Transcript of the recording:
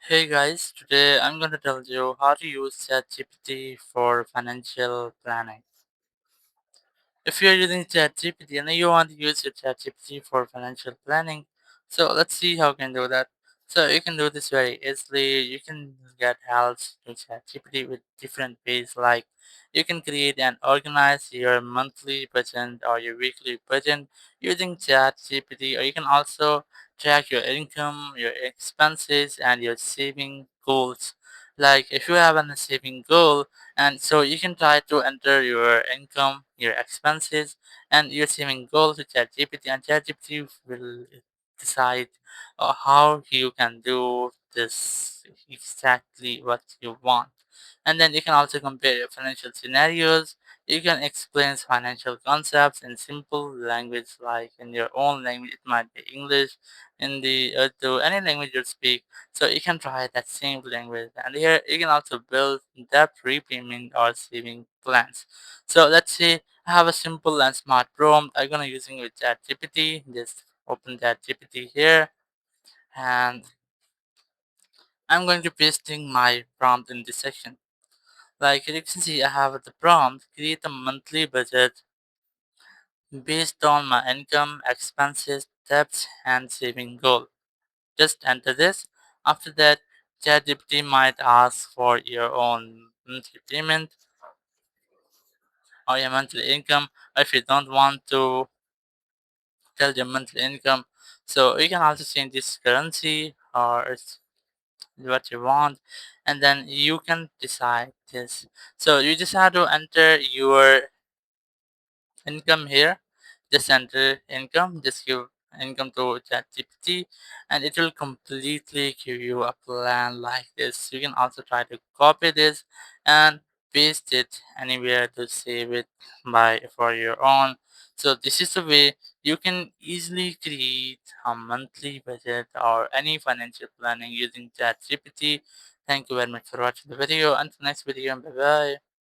Hey guys, today I'm going to tell you how to use ChatGPT for financial planning. If you're using ChatGPT and you want to use your ChatGPT for financial planning, so let's see how you can do that. So you can do this very easily. You can get help to ChatGPT with different ways, like you can create and organize your monthly budget or your weekly budget using ChatGPT, or you can also track your income, your expenses, and your saving goals. Like if you have a saving goal, and so you can try to enter your income, your expenses, and your saving goal to ChatGPT, and ChatGPT will decide how you can do this exactly what you want. And then you can also compare your financial scenarios. You can explain financial concepts in simple language, like in your own language. It might be English, Hindi, Urdu, any language you speak. So you can try that same language. And here you can also build debt repayment or saving plans. So let's say I have a simple and smart prompt. I'm gonna using with ChatGPT. Just open ChatGPT here, and I'm going to pasting my prompt in this section. Like you can see, I have the prompt: create a monthly budget based on my income, expenses, debts, and saving goal. Just enter this. After that, ChatGPT might ask for your own monthly payment or your monthly income. If you don't want to tell your monthly income, so you can also change this currency or what you want, and then you can decide this. So you just have to enter your income here. Just enter income, just give income to ChatGPT, and it will completely give you a plan like this. You can also try to copy this and paste it anywhere to save it by for your own. So this is the way you can easily create a monthly budget or any financial planning using ChatGPT. Thank you very much for watching the video. Until next video, bye bye.